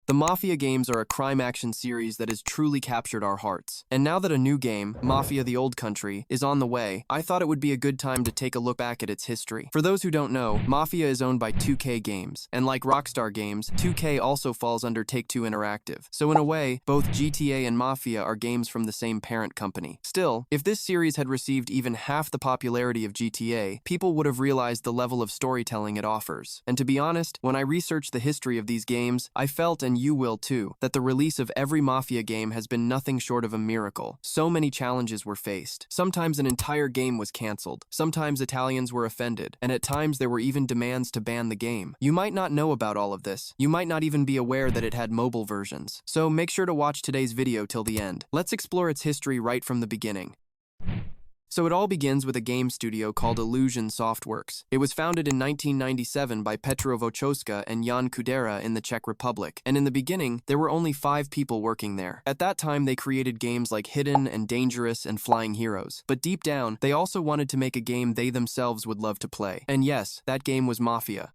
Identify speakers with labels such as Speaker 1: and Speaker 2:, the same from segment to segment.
Speaker 1: The Mafia games are a crime action series that has truly captured our hearts. And now that a new game, Mafia: The Old Country, is on the way, I thought it would be a good time to take a look back at its history. For those who don't know, Mafia is owned by 2K Games, and like Rockstar Games, 2K also falls under Take-Two Interactive. So in a way, both GTA and Mafia are games from the same parent company. Still, if this series had received even half the popularity of GTA, people would have realized the level of storytelling it offers. And to be honest, when I researched the history of these games, I felt, and you will too, that the release of every Mafia game has been nothing short of a miracle. So many challenges were faced. Sometimes an entire game was cancelled, sometimes Italians were offended, and at times there were even demands to ban the game. You might not know about all of this. You might not even be aware that it had mobile versions. So make sure to watch today's video till the end. Let's explore its history right from the beginning. So it all begins with a game studio called Illusion Softworks. It was founded in 1997 by Petro Vochoska and Jan Kudera in the Czech Republic, and in the beginning, there were only 5 people working there. At that time, they created games like Hidden and Dangerous and Flying Heroes. But deep down, they also wanted to make a game they themselves would love to play. And yes, that game was Mafia.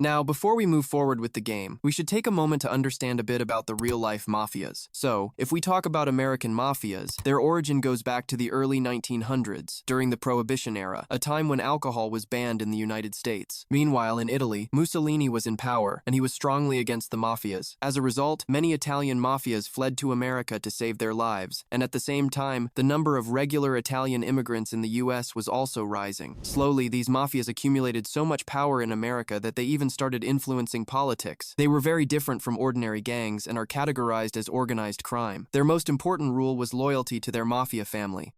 Speaker 1: Now, before we move forward with the game, we should take a moment to understand a bit about the real-life mafias. So, if we talk about American mafias, their origin goes back to the early 1900s, during the Prohibition era, a time when alcohol was banned in the United States. Meanwhile, in Italy, Mussolini was in power, and he was strongly against the mafias. As a result, many Italian mafias fled to America to save their lives, and at the same time, the number of regular Italian immigrants in the US was also rising. Slowly, these mafias accumulated so much power in America that they even started influencing politics. They were very different from ordinary gangs and are categorized as organized crime. Their most important rule was loyalty to their mafia family.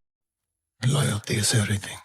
Speaker 2: Loyalty is everything.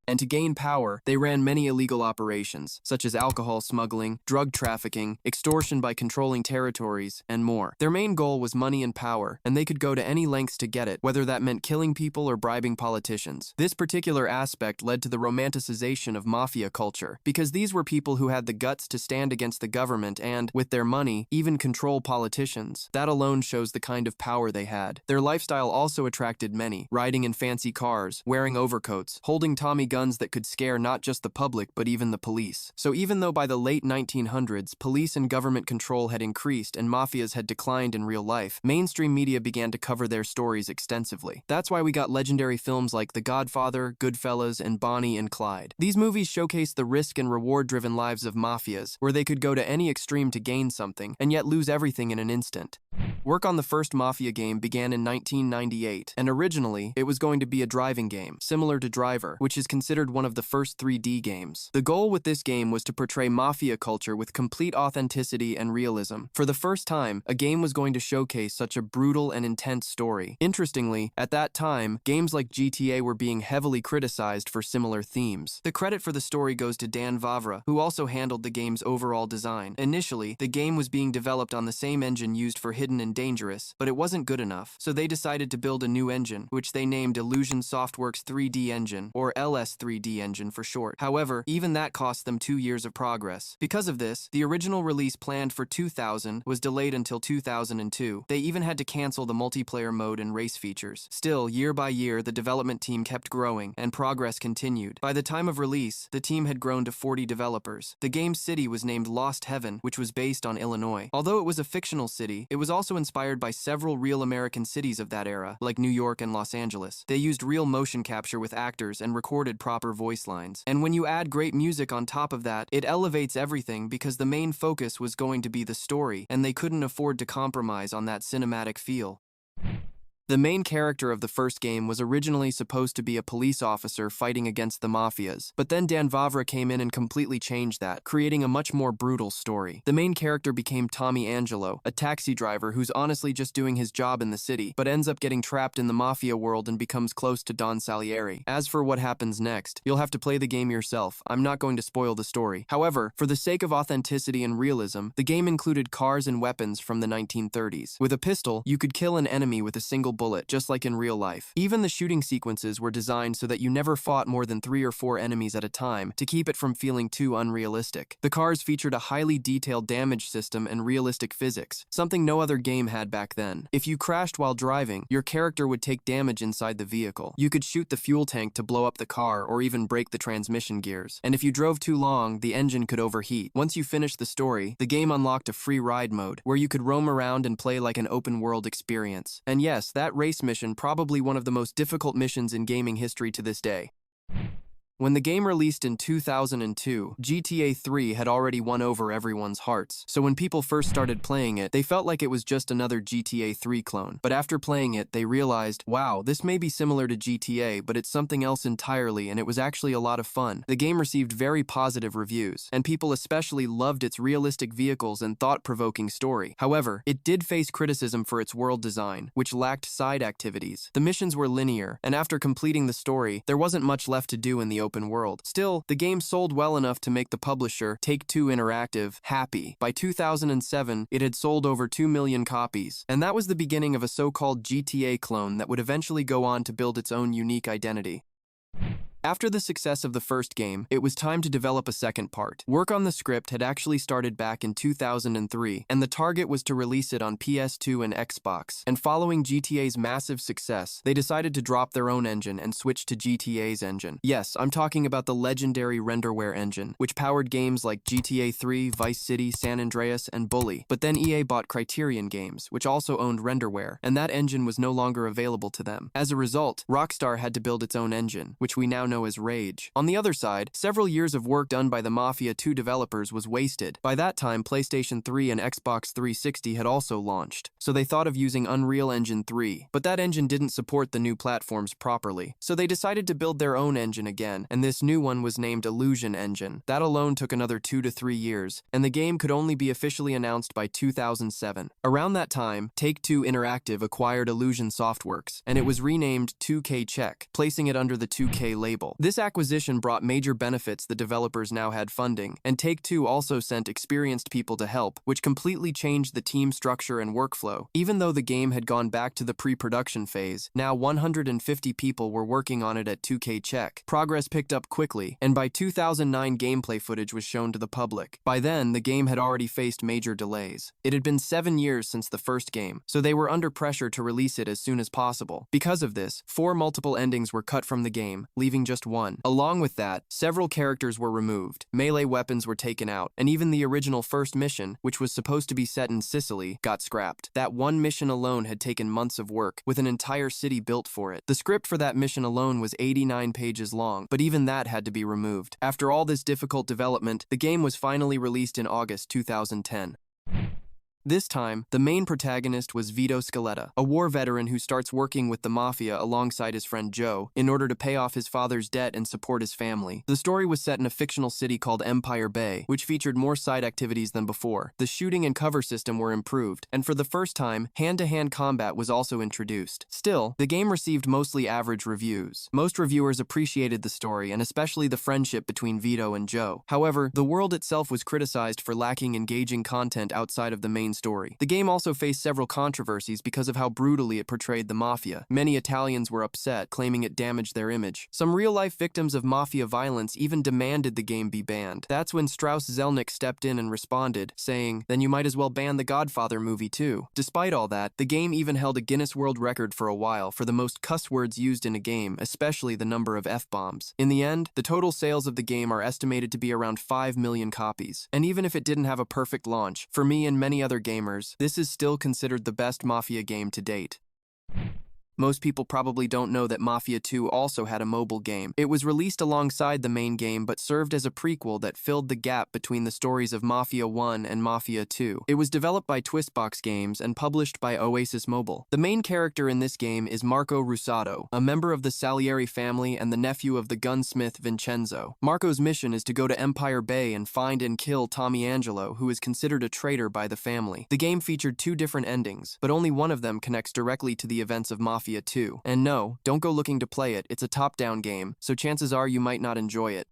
Speaker 1: And to gain power, they ran many illegal operations, such as alcohol smuggling, drug trafficking, extortion by controlling territories, and more. Their main goal was money and power, and they could go to any lengths to get it, whether that meant killing people or bribing politicians. This particular aspect led to the romanticization of mafia culture, because these were people who had the guts to stand against the government and, with their money, even control politicians. That alone shows the kind of power they had. Their lifestyle also attracted many, riding in fancy cars, wearing overcoats, holding Tommy guns that could scare not just the public but even the police. So even though by the late 1900s, police and government control had increased and mafias had declined in real life, mainstream media began to cover their stories extensively. That's why we got legendary films like The Godfather, Goodfellas, and Bonnie and Clyde. These movies showcase the risk and reward-driven lives of mafias, where they could go to any extreme to gain something, and yet lose everything in an instant. Work on the first Mafia game began in 1998, and originally, it was going to be a driving game, similar to Driver, which is considered one of the first 3D games. The goal with this game was to portray Mafia culture with complete authenticity and realism. For the first time, a game was going to showcase such a brutal and intense story. Interestingly, at that time, games like GTA were being heavily criticized for similar themes. The credit for the story goes to Dan Vavra, who also handled the game's overall design. Initially, the game was being developed on the same engine used for Hidden and Dangerous, but it wasn't good enough, so they decided to build a new engine, which they named Illusion Softworks 3D Engine, or LS3D engine for short. However, even that cost them 2 years of progress. Because of this, the original release planned for 2000 was delayed until 2002. They even had to cancel the multiplayer mode and race features. Still, year by year, the development team kept growing, and progress continued. By the time of release, the team had grown to 40 developers. The game's city was named Lost Heaven, which was based on Illinois. Although it was a fictional city, it was also inspired by several real American cities of that era, like New York and Los Angeles. They used real motion capture with actors and recorded proper voice lines. And when you add great music on top of that, it elevates everything because the main focus was going to be the story, and they couldn't afford to compromise on that cinematic feel. The main character of the first game was originally supposed to be a police officer fighting against the mafias, but then Dan Vavra came in and completely changed that, creating a much more brutal story. The main character became Tommy Angelo, a taxi driver who's honestly just doing his job in the city, but ends up getting trapped in the mafia world and becomes close to Don Salieri. As for what happens next, you'll have to play the game yourself. I'm not going to spoil the story. However, for the sake of authenticity and realism, the game included cars and weapons from the 1930s. With a pistol, you could kill an enemy with a single bullet, just like in real life. Even the shooting sequences were designed so that you never fought more than 3 or 4 enemies at a time to keep it from feeling too unrealistic. The cars featured a highly detailed damage system and realistic physics, something no other game had back then. If you crashed while driving, your character would take damage inside the vehicle. You could shoot the fuel tank to blow up the car or even break the transmission gears. And if you drove too long, the engine could overheat. Once you finished the story, the game unlocked a free ride mode, where you could roam around and play like an open-world experience. And yes, that race mission, probably one of the most difficult missions in gaming history to this day. When the game released in 2002, GTA 3 had already won over everyone's hearts, so when people first started playing it, they felt like it was just another GTA 3 clone. But after playing it, they realized, wow, this may be similar to GTA, but it's something else entirely, and it was actually a lot of fun. The game received very positive reviews, and people especially loved its realistic vehicles and thought-provoking story. However, it did face criticism for its world design, which lacked side activities. The missions were linear, and after completing the story, there wasn't much left to do in the open world. Still, the game sold well enough to make the publisher, Take-Two Interactive, happy. By 2007, it had sold over 2 million copies, and that was the beginning of a so-called GTA clone that would eventually go on to build its own unique identity. After the success of the first game, it was time to develop a second part. Work on the script had actually started back in 2003, and the target was to release it on PS2 and Xbox. And following GTA's massive success, they decided to drop their own engine and switch to GTA's engine. Yes, I'm talking about the legendary Renderware engine, which powered games like GTA 3, Vice City, San Andreas, and Bully. But then EA bought Criterion Games, which also owned Renderware, and that engine was no longer available to them. As a result, Rockstar had to build its own engine, which we now know as Rage. On the other side, several years of work done by the Mafia 2 developers was wasted. By that time, PlayStation 3 and Xbox 360 had also launched, so they thought of using Unreal Engine 3. But that engine didn't support the new platforms properly, so they decided to build their own engine again, and this new one was named Illusion Engine. That alone took another 2 to 3 years, and the game could only be officially announced by 2007. Around that time, Take-Two Interactive acquired Illusion Softworks, and it was renamed 2K Czech, placing it under the 2K label. This acquisition brought major benefits. The developers now had funding, and Take-Two also sent experienced people to help, which completely changed the team structure and workflow. Even though the game had gone back to the pre-production phase, now 150 people were working on it at 2K Czech. Progress picked up quickly, and by 2009 gameplay footage was shown to the public. By then, the game had already faced major delays. It had been 7 years since the first game, so they were under pressure to release it as soon as possible. Because of this, 4 multiple endings were cut from the game, leaving just one. Along with that, several characters were removed, melee weapons were taken out, and even the original first mission, which was supposed to be set in Sicily, got scrapped. That one mission alone had taken months of work, with an entire city built for it. The script for that mission alone was 89 pages long, but even that had to be removed. After all this difficult development, the game was finally released in August 2010. This time, the main protagonist was Vito Scaletta, a war veteran who starts working with the Mafia alongside his friend Joe in order to pay off his father's debt and support his family. The story was set in a fictional city called Empire Bay, which featured more side activities than before. The shooting and cover system were improved, and for the first time, hand-to-hand combat was also introduced. Still, the game received mostly average reviews. Most reviewers appreciated the story, and especially the friendship between Vito and Joe. However, the world itself was criticized for lacking engaging content outside of the main story. The game also faced several controversies because of how brutally it portrayed the Mafia. Many Italians were upset, claiming it damaged their image. Some real-life victims of Mafia violence even demanded the game be banned. That's when Strauss Zelnick stepped in and responded, saying, "Then you might as well ban the Godfather movie too." Despite all that, the game even held a Guinness World Record for a while for the most cuss words used in a game, especially the number of F-bombs. In the end, the total sales of the game are estimated to be around 5 million copies. And even if it didn't have a perfect launch, for me and many other gamers, this is still considered the best Mafia game to date. Most people probably don't know that Mafia 2 also had a mobile game. It was released alongside the main game but served as a prequel that filled the gap between the stories of Mafia 1 and Mafia 2. It was developed by Twistbox Games and published by Oasis Mobile. The main character in this game is Marco Russato, a member of the Salieri family and the nephew of the gunsmith Vincenzo. Marco's mission is to go to Empire Bay and find and kill Tommy Angelo, who is considered a traitor by the family. The game featured 2 different endings, but only one of them connects directly to the events of Mafia 2. And no, don't go looking to play it, it's a top-down game, so chances are you might not enjoy it.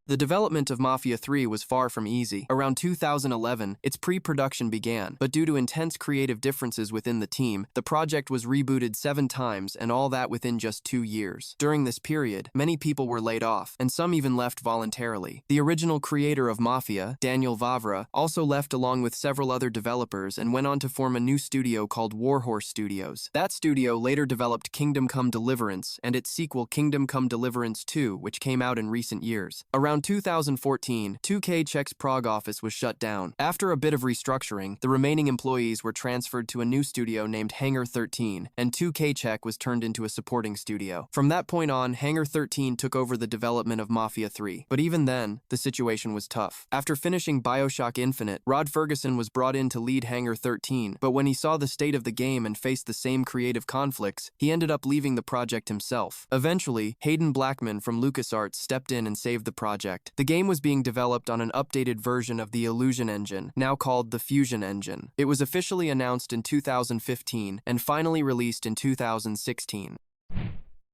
Speaker 1: The development of Mafia 3 was far from easy. Around 2011, its pre-production began, but due to intense creative differences within the team, the project was rebooted 7 times, and all that within just 2 years. During this period, many people were laid off, and some even left voluntarily. The original creator of Mafia, Daniel Vavra, also left along with several other developers and went on to form a new studio called Warhorse Studios. That studio later developed Kingdom Come Deliverance and its sequel Kingdom Come Deliverance 2, which came out in recent years. Around 2014, 2K Czech's Prague office was shut down. After a bit of restructuring, the remaining employees were transferred to a new studio named Hangar 13, and 2K Czech was turned into a supporting studio. From that point on, Hangar 13 took over the development of Mafia 3. But even then, the situation was tough. After finishing BioShock Infinite, Rod Ferguson was brought in to lead Hangar 13, but when he saw the state of the game and faced the same creative conflicts, he ended up leaving the project himself. Eventually, Hayden Blackman from LucasArts stepped in and saved the project. The game was being developed on an updated version of the Illusion engine, now called the Fusion engine. It was officially announced in 2015 and finally released in 2016.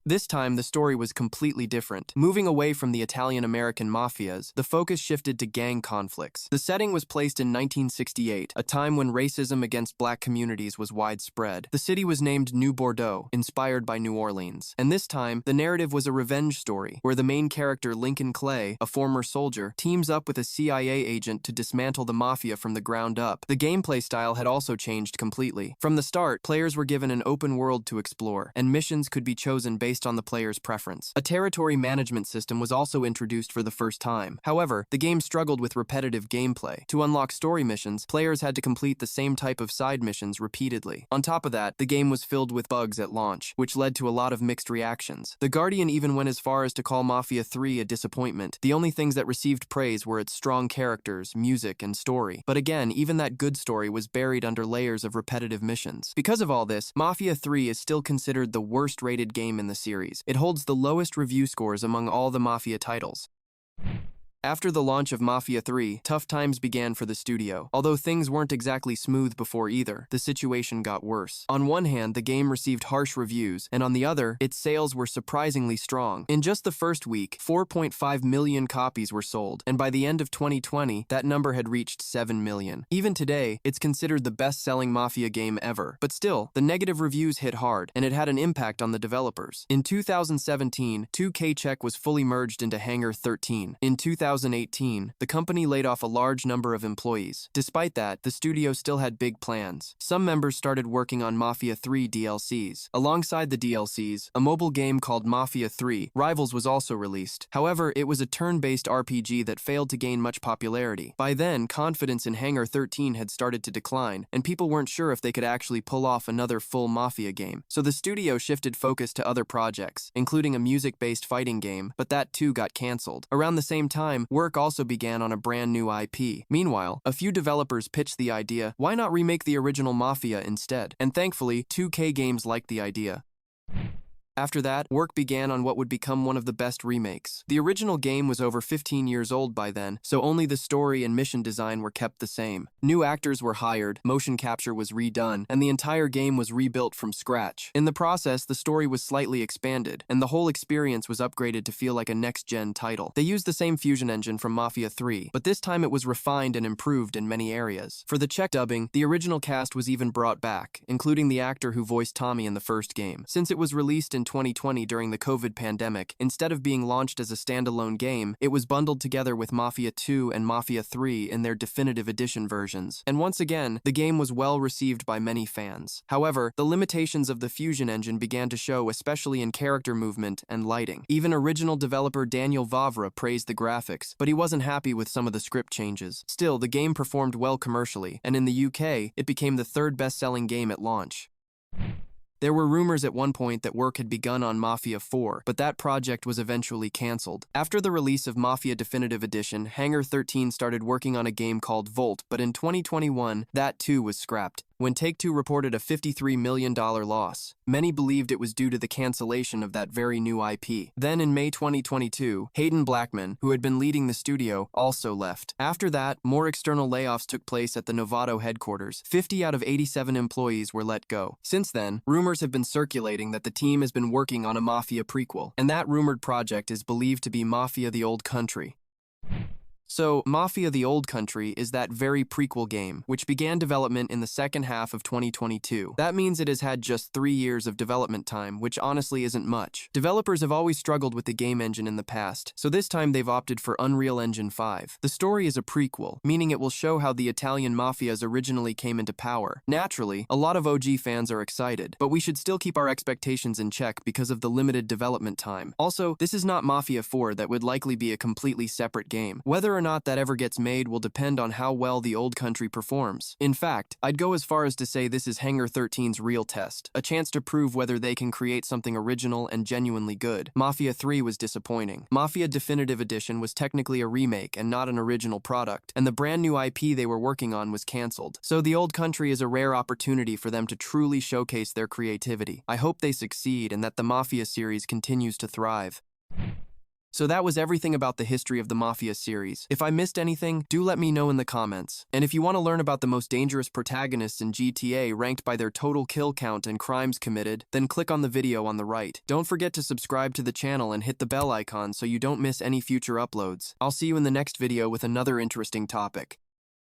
Speaker 1: This time, the story was completely different. Moving away from the Italian-American mafias, the focus shifted to gang conflicts. The setting was placed in 1968, a time when racism against black communities was widespread. The city was named New Bordeaux, inspired by New Orleans. And this time, the narrative was a revenge story, where the main character, Lincoln Clay, a former soldier, teams up with a CIA agent to dismantle the mafia from the ground up. The gameplay style had also changed completely. From the start, players were given an open world to explore, and missions could be chosen based on the player's preference. A territory management system was also introduced for the first time. However, the game struggled with repetitive gameplay. To unlock story missions, players had to complete the same type of side missions repeatedly. On top of that, the game was filled with bugs at launch, which led to a lot of mixed reactions. The Guardian even went as far as to call Mafia 3 a disappointment. The only things that received praise were its strong characters, music, and story. But again, even that good story was buried under layers of repetitive missions. Because of all this, Mafia 3 is still considered the worst-rated game in the series. It holds the lowest review scores among all the Mafia titles. After the launch of Mafia 3, tough times began for the studio. Although things weren't exactly smooth before either, the situation got worse. On one hand, the game received harsh reviews, and on the other, its sales were surprisingly strong. In just the first week, 4.5 million copies were sold, and by the end of 2020, that number had reached 7 million. Even today, it's considered the best-selling Mafia game ever. But still, the negative reviews hit hard, and it had an impact on the developers. In 2017, 2K Czech was fully merged into Hangar 13. In 2018, the company laid off a large number of employees. Despite that, the studio still had big plans. Some members started working on Mafia 3 DLCs. Alongside the DLCs, a mobile game called Mafia 3 Rivals was also released. However, it was a turn-based RPG that failed to gain much popularity. By then, confidence in Hangar 13 had started to decline, and people weren't sure if they could actually pull off another full Mafia game. So the studio shifted focus to other projects, including a music-based fighting game, but that too got cancelled. Around the same time, work also began on a brand new IP. Meanwhile, a few developers pitched the idea, why not remake the original Mafia instead? And thankfully, 2K Games liked the idea. After that, work began on what would become one of the best remakes. The original game was over 15 years old by then, so only the story and mission design were kept the same. New actors were hired, motion capture was redone, and the entire game was rebuilt from scratch. In the process, the story was slightly expanded, and the whole experience was upgraded to feel like a next-gen title. They used the same fusion engine from Mafia 3, but this time it was refined and improved in many areas. For the Czech dubbing, the original cast was even brought back, including the actor who voiced Tommy in the first game. Since it was released in 2020 during the COVID pandemic, instead of being launched as a standalone game, it was bundled together with Mafia 2 and Mafia 3 in their definitive edition versions. And once again, the game was well received by many fans. However, the limitations of the Fusion engine began to show, especially in character movement and lighting. Even original developer Daniel Vavra praised the graphics, but he wasn't happy with some of the script changes. Still, the game performed well commercially, and in the UK, it became the third best-selling game at launch. There were rumors at one point that work had begun on Mafia 4, but that project was eventually cancelled. After the release of Mafia Definitive Edition, Hangar 13 started working on a game called Volt, but in 2021, that too was scrapped. When Take-Two reported a $53 million loss, many believed it was due to the cancellation of that very new IP. Then in May 2022, Hayden Blackman, who had been leading the studio, also left. After that, more external layoffs took place at the Novato headquarters. 50 out of 87 employees were let go. Since then, rumors have been circulating that the team has been working on a Mafia prequel, and that rumored project is believed to be Mafia: The Old Country. So, Mafia the Old Country is that very prequel game, which began development in the second half of 2022. That means it has had just 3 years of development time, which honestly isn't much. Developers have always struggled with the game engine in the past, so this time they've opted for Unreal Engine 5. The story is a prequel, meaning it will show how the Italian mafias originally came into power. Naturally, a lot of OG fans are excited, but we should still keep our expectations in check because of the limited development time. Also, this is not Mafia 4 that would likely be a completely separate game. Whether or not that ever gets made will depend on how well the Old Country performs. In fact, I'd go as far as to say this is Hangar 13's real test, a chance to prove whether they can create something original and genuinely good. Mafia 3 was disappointing. Mafia Definitive Edition was technically a remake and not an original product, and the brand new IP they were working on was cancelled. So the Old Country is a rare opportunity for them to truly showcase their creativity. I hope they succeed and that the Mafia series continues to thrive. So that was everything about the history of the Mafia series. If I missed anything, do let me know in the comments. And if you want to learn about the most dangerous protagonists in GTA ranked by their total kill count and crimes committed, then click on the video on the right. Don't forget to subscribe to the channel and hit the bell icon so you don't miss any future uploads. I'll see you in the next video with another interesting topic.